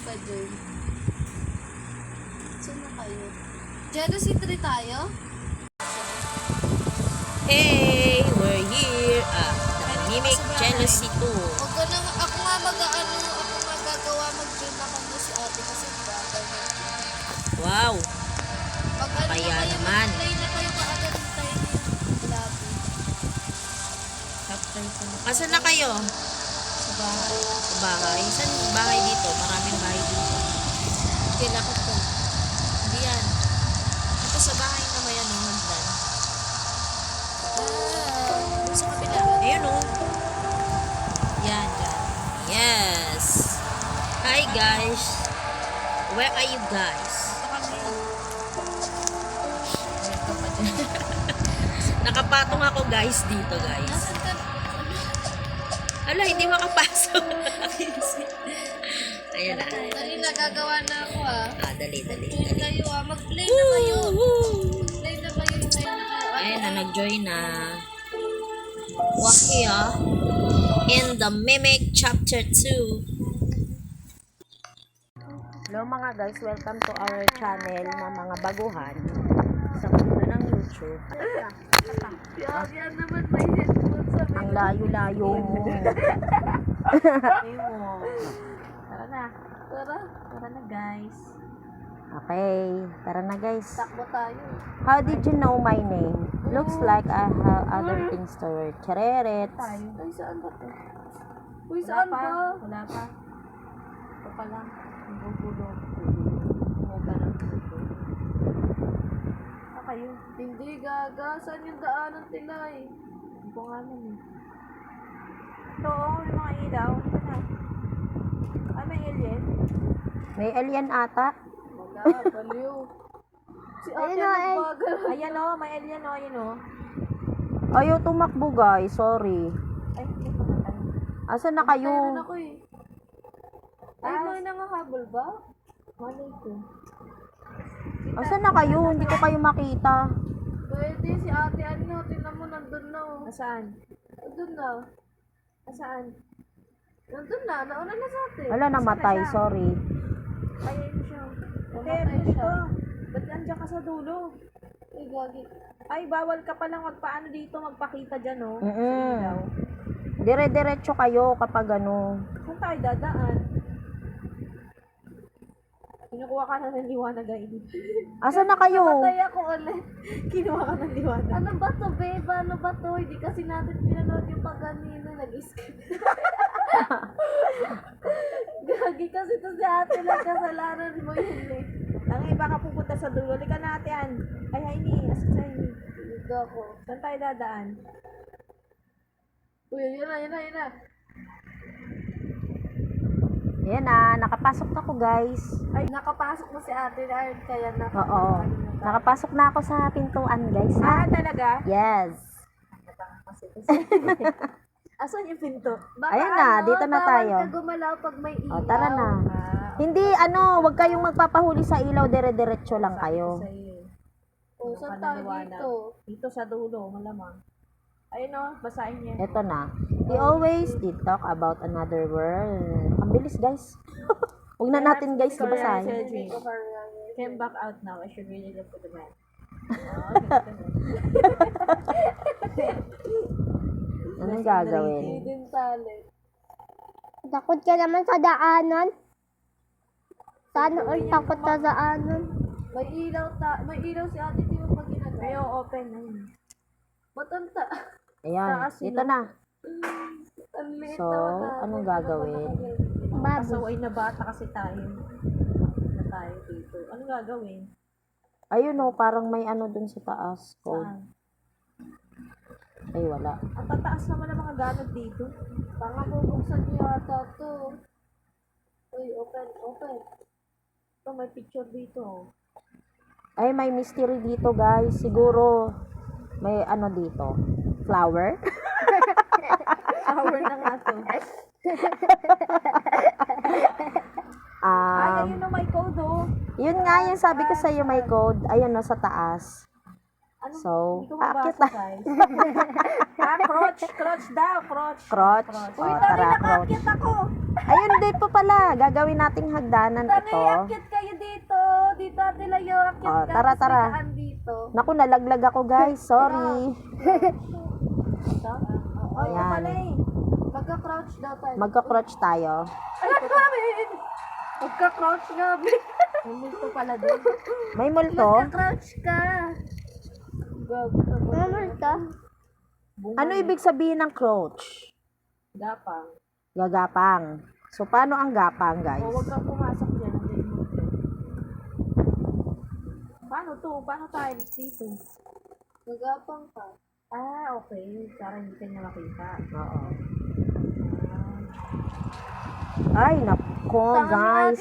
ka dun. Saan na kayo? Jealousy 3 tayo? Hey, we're here at the Mimic Jealousy 2. Huwag ko na, ako nga magagawa mag-join ako mo si ate kasi bagay na. Wow, Pag ano kaya na kayo, naman. mag-play na kayo kaagad tayo yung lobby. Asan na kayo? Sa bahay. Sa bahay? Saan bahay dito? Maraming bahay dito. Kailangan ko. Hindi yan. Ito sa bahay naman yan, oh, hagdan. Doon sa kabila. Ayun, oh. Yan, dyan. Yes. Hi, guys. Where are you guys? Nakapatong ako, guys, dito, guys. Nasaan ka? Ala, hindi makapasok. Ayan na. Dali, nagagawa na ako Dali. Join kayo mag-play na kayo. Mag-play na kayo. Ayan na, nag-join na. Wahia in the Mimic Chapter 2. Hello mga guys, welcome to our channel na mga baguhan sa mundo ng YouTube. Yan naman may headphone sa Ang layo-layo mo. Tara na. Tara na guys. Okay, tara na guys. Takbo tayo. How did you know my name? Looks like I have other things to work. Chareret. Ay, saan ba to? Uy, saan ba? Wala pa. Ito pa lang. Ang gulo. Kayo. Hindi gaga. Saan yung daanan tilay? Ang pangalan eh. Ito, may mga ilaw. Ay, may alien. May alien ata. Wala, baliw. Si ate nagbagal. Ayan o, may alien o, yun o. Ayaw tumakbo guys, sorry. Ay, hindi pa tayo. Asan na kayo? Meron ako eh. Ay, may nangahabol ba? Malay ko. Asan na kayo? Hindi ko kayo makita. Pwede, si ate ano, tingnan mo, nandun na oh. Nasaan? Nandun na. Nasaan? Nandun na, nauna na sa atin. Wala, namatay, sorry. Ayun siya. Namatay siya. Ba't nandiyan ka sa dulo? Ay, gagi. Ay, bawal ka palang magpaano dito, magpakita dyan, oh. Dire-diretso kayo kapag ano. Saan tayo dadaan? Kinukuha ka na ng liwanag, ay. Asan na kayo? Namatay ako ulit. Kinuha ka ng liwanag. Ano ba to, babe? Ano ba to? Hindi kasi natin pinanood yung paganino. Nag-skip. Gagi kasi to si ate lang kasalanan mo yun eh. Ang iba ka pupunta sa dulo. Lika natin. Ay, Haini. Asan sa Haini? Dito ako. Saan tayo dadaan? Uy, yun na. Ayan na, nakapasok na ako guys. Ay, nakapasok mo si ate na kaya Oo. Nakapasok na ako sa pintuan guys. Ah, talaga? Yes. Asan yung pinto? Baka Ayun na, dito na tayo. Bawal ka gumalaw pag may ilaw. O, tara na. Hindi, wag kayong magpapahuli sa ilaw, dire-diretso lang kayo. O, saan tayo dito? Dito sa dulo, malamang. Ayun, oh, basahin niya. Eto na. We always did talk about another world. Ang bilis guys. Huwag na natin guys basahin. Came back out now. I should really look for the man. Anong gagawin? Hidden talent. Takot ka naman sa daanan. Sana all takot sa daanan. May ilaw si ate, di mo pag ginagawa. Ayaw, open. Ayun. Matanta. Ayan, dito na. Ang liit So, naman na. anong gagawin? Pasaway na bata kasi tayo. Na tayo dito. Anong gagawin? Ayun parang may dun sa taas. Code. Saan? Ay, wala. Ang tataas naman ng mga gamit dito. Tanga, bubuksan niyo ata to. Uy, open. Ito, may picture dito. Ay, may mystery dito guys. Siguro, may dito. Flower? Shower na nga to. Ay, ayun na may code, oh. Yun nga, yung sabi ko sa'yo may code. Ayun sa taas. Ano? So, Hindi ko akit mabasa, na. guys. Crotch daw, crotch. Crotch? Uy, O, tara, tara, crotch. nakakit ako. Ayun po pala. Gagawin nating hagdanan ito. Akyat kayo dito. Dito Ate Layo. Akyat Oh, ka. tara, Tapos tara. may daan dito. Naku, nalaglag ako guys. Sorry. Oh, Ayan. pala eh. Magka-crouch daw tayo. Magka-crotch tayo. Ay, namin! Magka-crouch nga. May multo pala doon. May multo. Magka-crouch ka. Ano ito? Ano ibig sabihin ng crouch? Gapang. Gagapang. So, paano ang gapang, guys? O, huwag kang pumasok dyan. Hindi mo. Paano to? Paano tayo dito? Magapang ka. Ah, okay. Para hindi ka niya makita. Oo. Ay, nako, guys.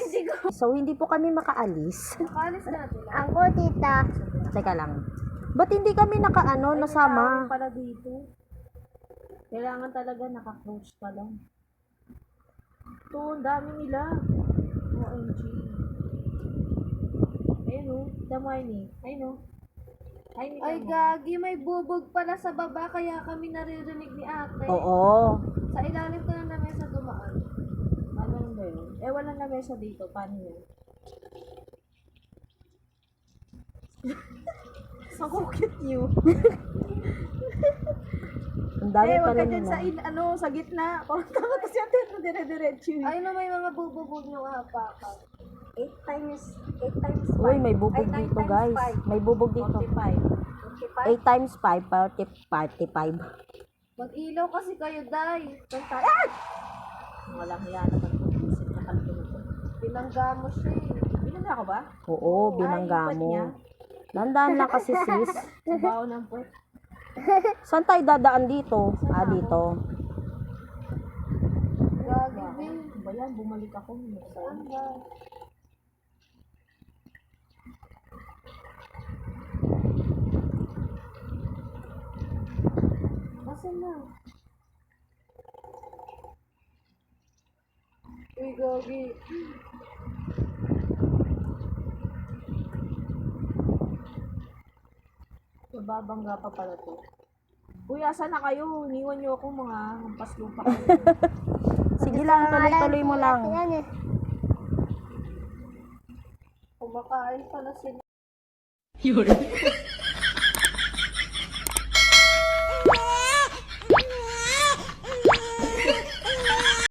So, hindi po kami makaalis. Nakalis natin. Ako, tita. Teka lang. Ba't hindi kami nakaano, nasama? Tao pala dito. Kailangan talaga naka-close pa lang. Ito, ang dami nila. OMG. Ayun o. Damay ni. Ayun o. Ay, gagi. May bubog pala sa baba. Kaya kami naririnig ni ate. Oo. Sa ilalim ko ng lamesa dumaan. Ano ba yun? Eh, walang lamesa dito. Paano yun? So cute you. Ang dami Eh, wag pala ka dyan nila. sa gitna. Parang takot si ate na dire-diretso. Ay, na may mga bubog yung hapakan. 8 times 5. Uy, may bubog dito, guys. May bubog dito. 45. 8 times 5, 45. Mag-ilaw kasi kayo, Day. Walang hiya naman kung isip na kalito. Binangga mo siya eh. Binangga ko ba? Oo, binangga Ay, niya. mo. Dandaan lang kasi, sis. Sabaw ng puwet. Saan tayo dadaan dito? Ah, dito. Gagi, Bin. Ba yan? Bumalik ako. Saan ba? Nasaan na? Uy, gagi. Nababangga pa pala to. Uy, asan na kayo? Iniwan niyo ako mga hampas lupa kayo. Sige lang, tuloy-tuloy mo lang. Yan eh. Kumakain pala sila.